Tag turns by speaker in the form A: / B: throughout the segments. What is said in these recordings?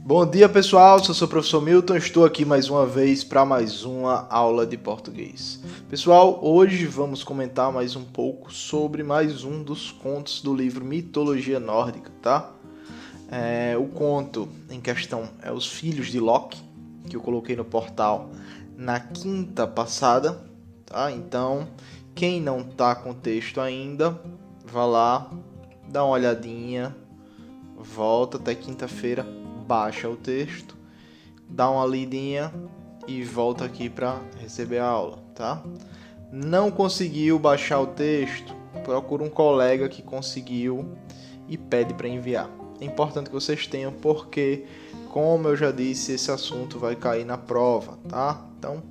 A: Bom dia, pessoal, sou o professor Milton, estou aqui mais uma vez para mais uma aula de português. Pessoal, hoje vamos comentar mais um pouco sobre mais um dos contos do livro Mitologia Nórdica, tá? O conto em questão é Os Filhos de Loki, que eu coloquei no portal na quinta passada, tá? Então, quem não tá com o texto ainda, vá lá, dá uma olhadinha, volta até quinta-feira, baixa o texto, dá uma lidinha e volta aqui para receber a aula, tá? Não conseguiu baixar o texto? Procura um colega que conseguiu e pede para enviar. É importante que vocês tenham, porque, como eu já disse, esse assunto vai cair na prova, tá? Então,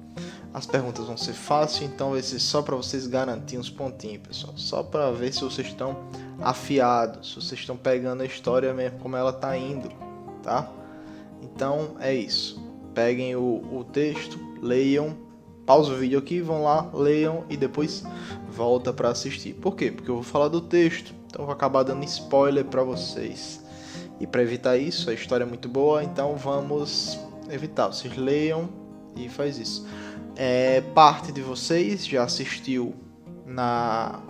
A: as perguntas vão ser fáceis, então vai ser só para vocês garantirem uns pontinhos, pessoal. Só para ver se vocês estão afiados, se vocês estão pegando a história mesmo como ela está indo, tá? Então é isso. Peguem o texto, leiam, pausa o vídeo aqui, vão lá, leiam e depois volta para assistir. Por quê? Porque eu vou falar do texto, então eu vou acabar dando spoiler para vocês. E para evitar isso, a história é muito boa, então vamos evitar. Vocês leiam e faz isso. Parte de vocês já assistiu na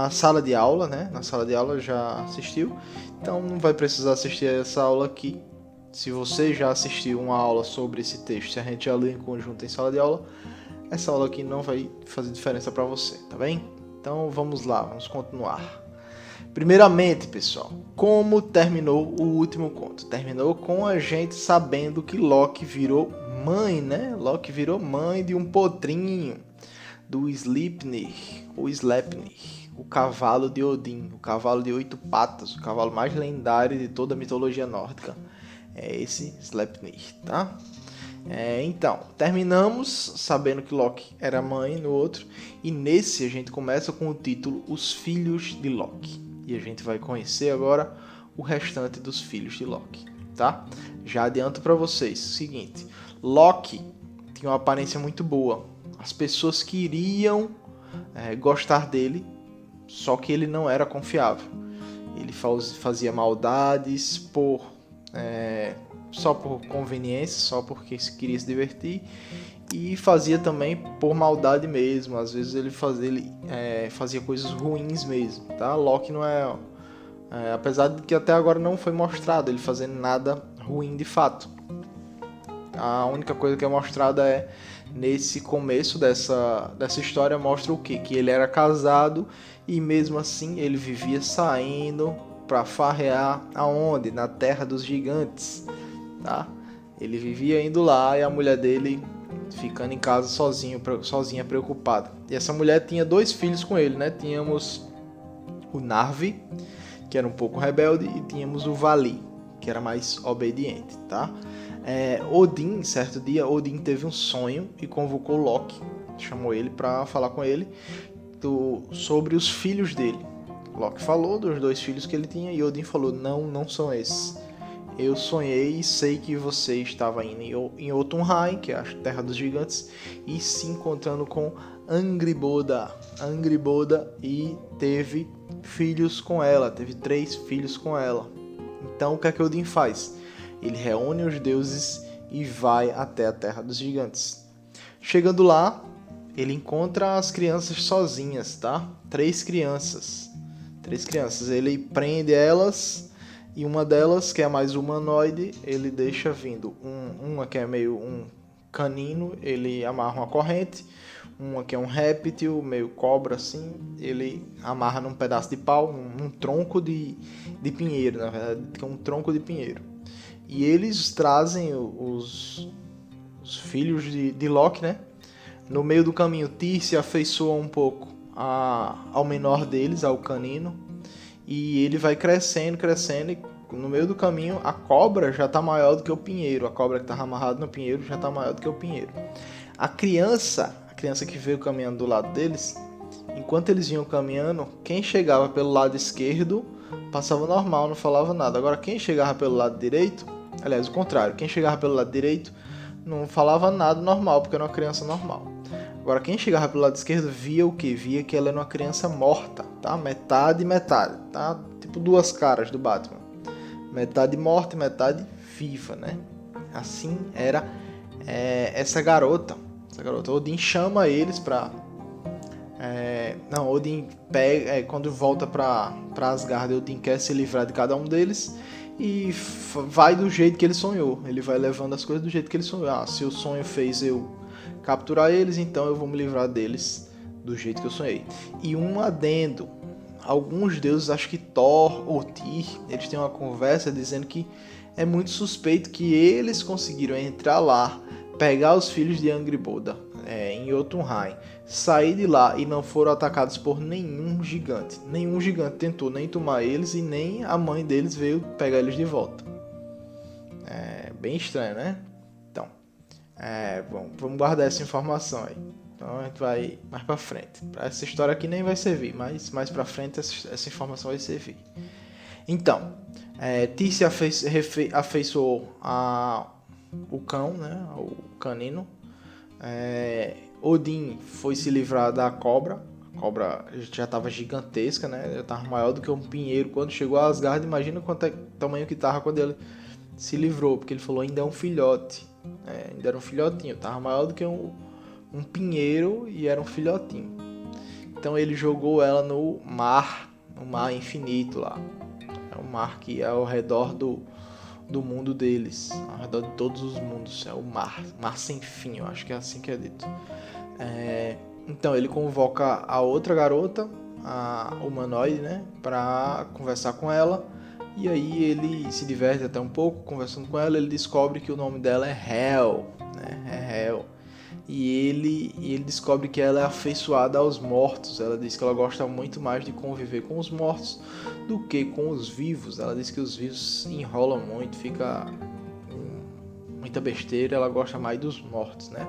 A: sala de aula, né? Na sala de aula já assistiu, então não vai precisar assistir essa aula aqui. Se você já assistiu uma aula sobre esse texto, se a gente já leu em conjunto em sala de aula, essa aula aqui não vai fazer diferença para você, tá bem? Então vamos lá, vamos continuar. Primeiramente, pessoal, como terminou o último conto? Terminou com a gente sabendo que Loki virou mãe, né? Loki virou mãe de um potrinho, do Sleipnir, ou Sleipnir, o cavalo de Odin, o cavalo de 8 patas, o cavalo mais lendário de toda a mitologia nórdica. É esse Sleipnir, tá? Então, terminamos sabendo que Loki era mãe no outro, e nesse a gente começa com o título Os Filhos de Loki. E a gente vai conhecer agora o restante dos filhos de Loki, tá? Já adianto para vocês o seguinte: Loki tinha uma aparência muito boa. As pessoas queriam gostar dele, só que ele não era confiável. Ele fazia maldades só por conveniência, só porque queria se divertir, e fazia também por maldade mesmo. Às vezes ele fazia coisas ruins mesmo, tá? Loki não apesar de que até agora não foi mostrado ele fazendo nada ruim de fato. A única coisa que é mostrada é nesse começo dessa história, mostra o quê? Que ele era casado e mesmo assim ele vivia saindo para farrear aonde? Na Terra dos Gigantes, tá? Ele vivia indo lá e a mulher dele ficando em casa sozinha, preocupada. E essa mulher tinha 2 filhos com ele, né? Tínhamos o Narvi, que era um pouco rebelde, e tínhamos o Vali, que era mais obediente, tá? Odin, certo dia, Odin teve um sonho e convocou Loki, chamou ele para falar com ele sobre os filhos dele. Loki falou dos 2 filhos que ele tinha e Odin falou: não são esses. Eu sonhei e sei que você estava indo em Jotunheim, que é a Terra dos Gigantes, e se encontrando com Angrboda, e teve filhos com ela, teve 3 filhos com ela. Então o que é que Odin faz? Ele reúne os deuses e vai até a Terra dos Gigantes. Chegando lá, ele encontra as crianças sozinhas, tá? 3 crianças. Ele prende elas e uma delas, que é a mais humanoide, ele deixa vindo. Uma que é meio um canino, ele amarra uma corrente. Uma que é um réptil, meio cobra assim, ele amarra num pedaço de pau, num tronco de pinheiro, na verdade, que é um tronco de pinheiro. E eles trazem os filhos de Loki, né? No meio do caminho, Tyr se afeiçoa um pouco ao menor deles, ao canino. E ele vai crescendo, e no meio do caminho a cobra já está maior do que o pinheiro. A cobra que estava amarrada no pinheiro já está maior do que o pinheiro. A criança que veio caminhando do lado deles, enquanto eles vinham caminhando, quem chegava pelo lado esquerdo passava normal, não falava nada. Agora quem chegava pelo lado direito, aliás, o contrário, quem chegava pelo lado direito não falava nada normal, porque era uma criança normal. Agora quem chegava pelo lado esquerdo via o que? Via que ela era uma criança morta, tá? Metade, tá? Tipo 2 caras do Batman. metade morta e metade viva, né? Assim era essa garota. Odin chama eles pra... Odin pega... quando volta pra Asgard, Odin quer se livrar de cada um deles e vai do jeito que ele sonhou. Ele vai levando as coisas do jeito que ele sonhou. Se o sonho fez eu capturar eles, então eu vou me livrar deles do jeito que eu sonhei. E um adendo: alguns deuses, acho que Thor ou Tyr, eles têm uma conversa dizendo que é muito suspeito que eles conseguiram entrar lá, pegar os filhos de Angrboda em Jotunheim, sair de lá e não foram atacados por nenhum gigante. Nenhum gigante tentou nem tomar eles e nem a mãe deles veio pegar eles de volta. É bem estranho, né? Então, bom, vamos guardar essa informação aí. Então a gente vai mais pra frente. Pra essa história aqui nem vai servir, mas mais pra frente essa informação vai servir. Então, Tyr se afeiçoou ao cão, né? O canino. Odin foi se livrar da cobra. A cobra já estava gigantesca, né? Já estava maior do que um pinheiro. Quando chegou a Asgard, imagina quanto tamanho que estava quando ele se livrou. Porque ele falou, ainda é um filhote. Ainda era um filhotinho. Estava maior do que um pinheiro e era um filhotinho. Então ele jogou ela no mar infinito lá. É o mar que é ao redor do mundo deles, ao redor de todos os mundos. É o mar sem fim, eu acho que é assim que é dito. Então ele convoca a outra garota, a humanoide, né, para conversar com ela. E aí ele se diverte até um pouco conversando com ela. Ele descobre que o nome dela é Hel, né? É Hel. E ele descobre que ela é afeiçoada aos mortos. Ela diz que ela gosta muito mais de conviver com os mortos do que com os vivos. Ela diz que os vivos enrolam muito, fica muita besteira. Ela gosta mais dos mortos, né?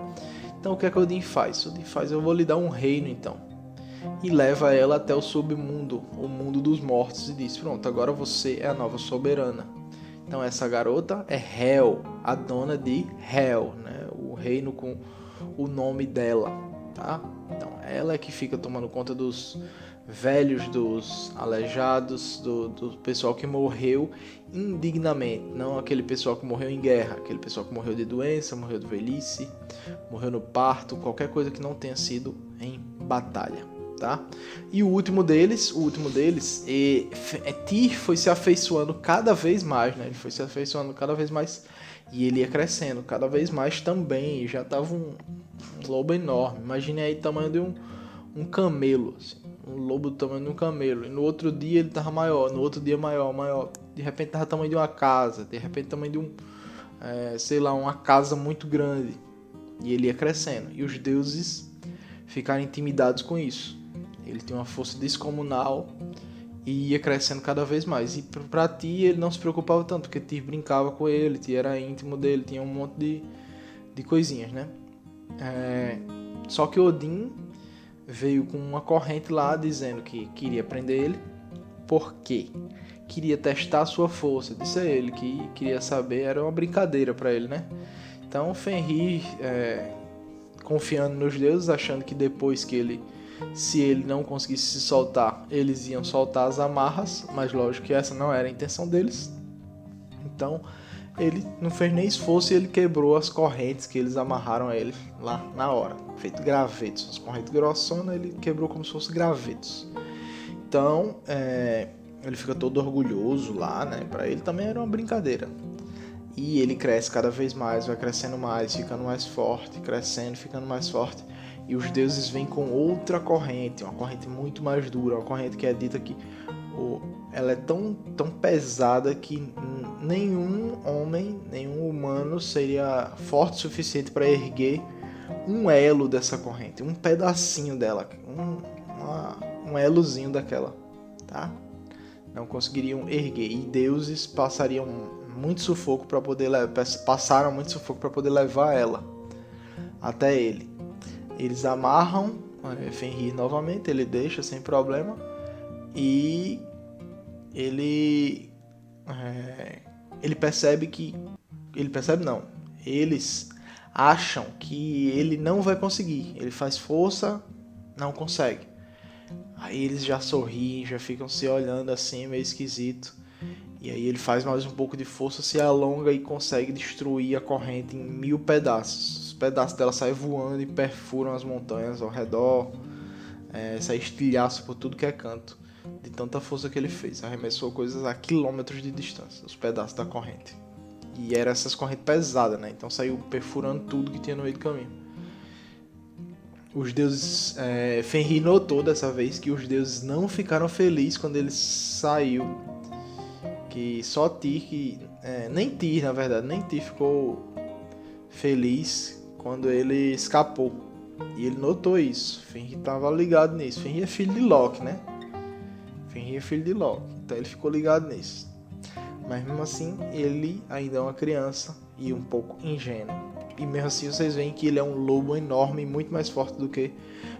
A: Então o que é que Odin faz? Odin faz, eu vou lhe dar um reino então. E leva ela até o submundo, o mundo dos mortos, e diz, pronto, agora você é a nova soberana. Então essa garota é Hel, a dona de Hel, né? O reino com o nome dela, tá? Então ela é que fica tomando conta dos velhos, dos aleijados, do pessoal que morreu indignamente, não aquele pessoal que morreu em guerra, aquele pessoal que morreu de doença, morreu de velhice, morreu no parto, qualquer coisa que não tenha sido em batalha, tá? E o último deles, Tyr foi se afeiçoando cada vez mais, né? Ele foi se afeiçoando cada vez mais e ele ia crescendo cada vez mais também. Já tava um lobo enorme. Imagine aí o tamanho de um camelo, assim. Um lobo do tamanho de um camelo. E no outro dia ele tava maior, no outro dia maior. De repente tava o tamanho de uma casa, de repente tamanho de uma casa muito grande. E ele ia crescendo. E os deuses ficaram intimidados com isso. Ele tinha uma força descomunal e ia crescendo cada vez mais. E pra Tyr ele não se preocupava tanto, porque Tyr brincava com ele, Tyr era íntimo dele, tinha um monte de coisinhas, né? Só que Odin veio com uma corrente lá dizendo que queria prender ele. Por quê? Queria testar a sua força. Disse a ele que queria saber, era uma brincadeira pra ele, né? Então Fenrir, confiando nos deuses, achando que depois que se ele não conseguisse se soltar, eles iam soltar as amarras, mas lógico que essa não era a intenção deles. Então ele não fez nem esforço e ele quebrou as correntes que eles amarraram a ele lá na hora, feito gravetos. As correntes grossonas ele quebrou como se fossem gravetos. Então ele fica todo orgulhoso lá, né? Para ele também era uma brincadeira. E ele cresce cada vez mais, vai crescendo mais, ficando mais forte, crescendo, ficando mais forte. E os deuses vêm com outra corrente, uma corrente muito mais dura, uma corrente que é dita que ela é tão pesada que nenhum homem, nenhum humano seria forte o suficiente para erguer um elo dessa corrente, um pedacinho dela, um elozinho daquela, tá? Não conseguiriam erguer, e deuses passaram muito sufoco para poder levar ela até ele. Eles amarram Fenrir novamente, ele deixa sem problema e ele percebe que eles acham que ele não vai conseguir. Ele faz força, não consegue. Aí eles já sorriem, já ficam se olhando assim, meio esquisito. E aí ele faz mais um pouco de força, se alonga e consegue destruir a corrente em 1000 pedaços. Os pedaços dela saem voando e perfuram as montanhas ao redor, sai estilhaço por tudo que é canto. De tanta força que ele fez. Arremessou coisas a quilômetros de distância, os pedaços da corrente. E eram essas correntes pesadas, né? Então saiu perfurando tudo que tinha no meio do caminho. Os deuses... Fenrir notou dessa vez que os deuses não ficaram felizes quando ele saiu. Que só Tyr, nem Tyr na verdade, nem Tyr ficou feliz quando ele escapou. E ele notou isso. Fenrir estava ligado nisso. Fenrir é filho de Loki, né? Fenrir é filho de Loki, então ele ficou ligado nisso. Mas mesmo assim, ele ainda é uma criança e um pouco ingênuo. E mesmo assim vocês veem que ele é um lobo enorme e muito mais forte do que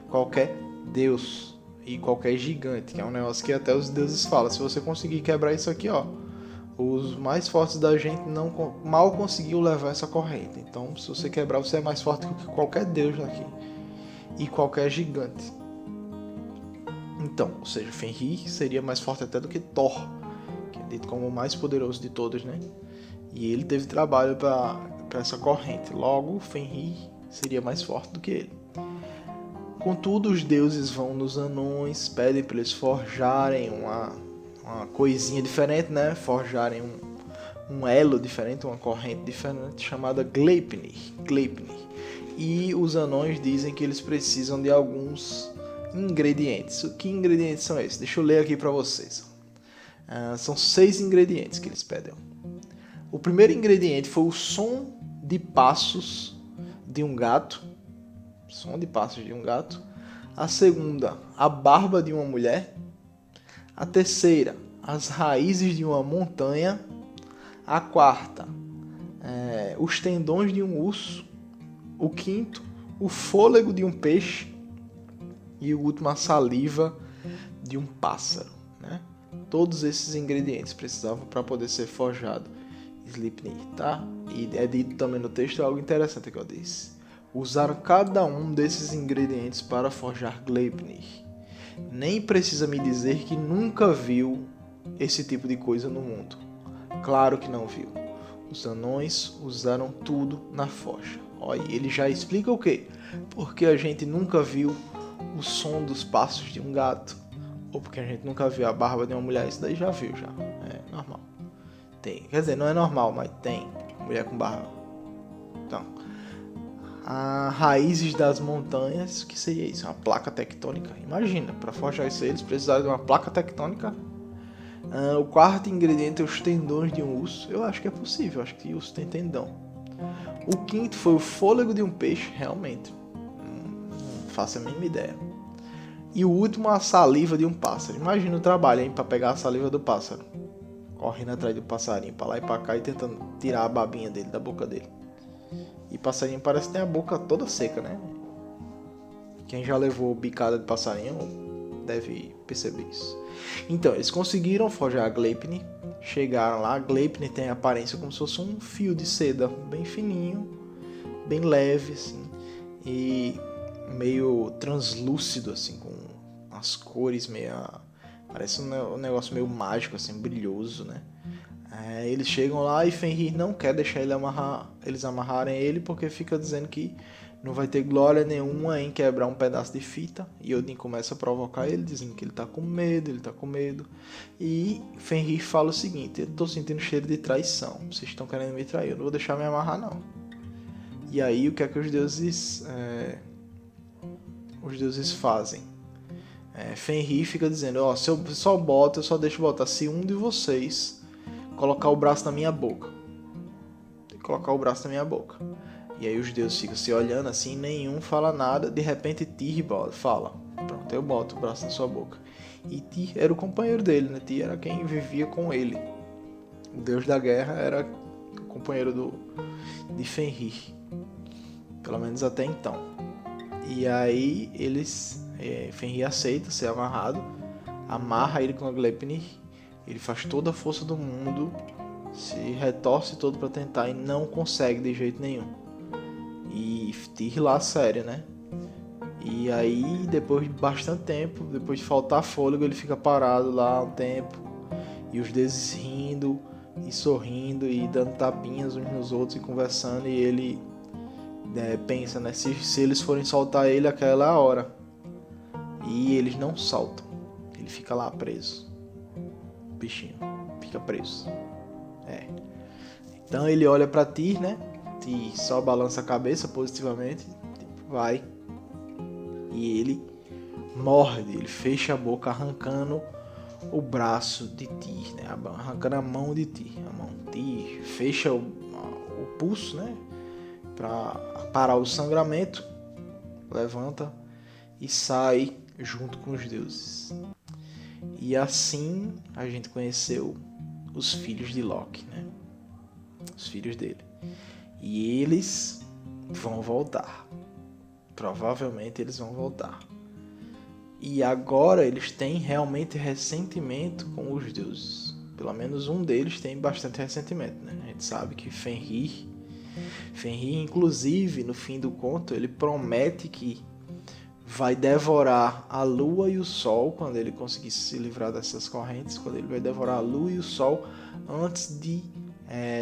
A: qualquer deus e qualquer gigante, que é um negócio que até os deuses falam. Se você conseguir quebrar isso aqui, ó, os mais fortes da gente mal conseguiu levar essa corrente. Então, se você quebrar, você é mais forte do que qualquer deus daqui e qualquer gigante. Então, ou seja, Fenrir seria mais forte até do que Thor, que é dito como o mais poderoso de todos, né? E ele teve trabalho para essa corrente. Logo, Fenrir seria mais forte do que ele. Contudo, os deuses vão nos anões, pedem para eles forjarem uma coisinha diferente, né? Forjarem um elo diferente, uma corrente diferente, chamada Gleipnir. E os anões dizem que eles precisam de alguns ingredientes. Que ingredientes são esses? Deixa eu ler aqui para vocês. São 6 ingredientes que eles pedem. O primeiro ingrediente foi o som de passos de um gato. Som de passos de um gato. A segunda, a barba de uma mulher. A terceira, as raízes de uma montanha. A quarta, os tendões de um urso. O quinto, o fôlego de um peixe. E o último, a saliva de um pássaro, né? Todos esses ingredientes precisavam para poder ser forjado Sleipnir, tá? E é dito também no texto algo interessante que eu disse. Usaram cada um desses ingredientes para forjar Gleipnir. Nem precisa me dizer que nunca viu esse tipo de coisa no mundo. Claro que não viu. Os anões usaram tudo na forja. Olha, ele já explica o quê? Porque a gente nunca viu o som dos passos de um gato, ou porque a gente nunca viu a barba de uma mulher. Isso daí já viu, já. É normal. Tem. Quer dizer, não é normal, mas tem mulher com barba. Então, as raízes das montanhas, o que seria isso? Uma placa tectônica. Imagina, para forjar isso aí, eles precisaram de uma placa tectônica. O quarto ingrediente é os tendões de um urso. Eu acho que é possível, acho que urso tem tendão. O quinto foi o fôlego de um peixe, realmente. Não faço a mínima ideia. E o último, a saliva de um pássaro. Imagina o trabalho, hein, para pegar a saliva do pássaro. Correndo atrás do passarinho, para lá e para cá, e tentando tirar a babinha dele, da boca dele. E passarinho parece que tem a boca toda seca, né? Quem já levou bicada de passarinho deve perceber isso. Então, eles conseguiram forjar a Gleipnir. Chegaram lá. A Gleipnir tem a aparência como se fosse um fio de seda bem fininho, bem leve, assim, e meio translúcido, assim, com as cores meio... Parece um negócio meio mágico, assim, brilhoso, né? Eles chegam lá e Fenrir não quer deixar eles amarrarem ele, porque fica dizendo que não vai ter glória nenhuma em quebrar um pedaço de fita. E Odin começa a provocar ele, dizendo que ele tá com medo. E Fenrir fala o seguinte: eu tô sentindo cheiro de traição, vocês estão querendo me trair, eu não vou deixar me amarrar não. E aí o que é que os deuses fazem? Fenrir fica dizendo: se eu só deixo botar se um de vocês colocar o braço na minha boca. Tem que colocar o braço na minha boca. E aí os deuses ficam se olhando assim, nenhum fala nada. De repente Tyr fala: pronto, eu boto o braço na sua boca. E Tyr era o companheiro dele, né? Tyr era quem vivia com ele. O deus da guerra era o companheiro de Fenrir. Pelo menos até então. E aí Fenrir aceita ser amarrado, amarra ele com a Gleipnir. Ele faz toda a força do mundo, se retorce todo para tentar e não consegue de jeito nenhum. E Tyr lá sério, né? E aí depois de bastante tempo, depois de faltar fôlego, ele fica parado lá um tempo E os deuses rindo e sorrindo e dando tapinhas uns nos outros e conversando, e ele pensa, né, se eles forem soltar ele, aquela é a hora. E eles não soltam. Ele fica lá preso. O bichinho fica preso. Então ele olha pra Tyr, né? Tyr só balança a cabeça positivamente. Tipo, vai. E ele morde, ele fecha a boca arrancando o braço de Tyr, né? Arrancando a mão de Tyr. A mão de Tyr fecha o pulso, né? Pra parar o sangramento. Levanta e sai junto com os deuses. E assim a gente conheceu os filhos de Loki, né? Os filhos dele. E eles vão voltar. Provavelmente eles vão voltar. E agora eles têm realmente ressentimento com os deuses. Pelo menos um deles tem bastante ressentimento, né? A gente sabe que Fenrir, inclusive, no fim do conto, ele promete que vai devorar a lua e o sol quando ele conseguir se livrar dessas correntes. Quando ele vai devorar a lua e o sol antes de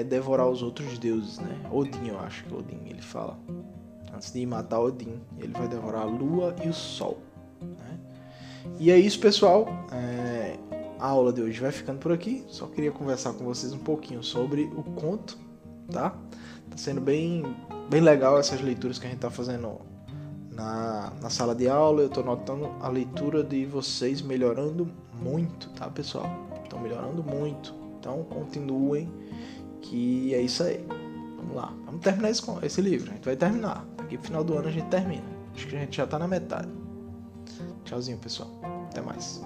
A: devorar os outros deuses, né? Odin, eu acho que Odin ele fala. Antes de matar Odin, ele vai devorar a lua e o sol, né? E é isso, pessoal. A aula de hoje vai ficando por aqui. Só queria conversar com vocês um pouquinho sobre o conto, tá? Tá sendo bem legal essas leituras que a gente tá fazendo na sala de aula. Eu tô notando a leitura de vocês melhorando muito, tá, pessoal? Estão melhorando muito. Então continuem, que é isso aí. Vamos lá, vamos terminar esse livro. A gente vai terminar. Daqui pro final do ano a gente termina. Acho que a gente já tá na metade. Tchauzinho, pessoal. Até mais.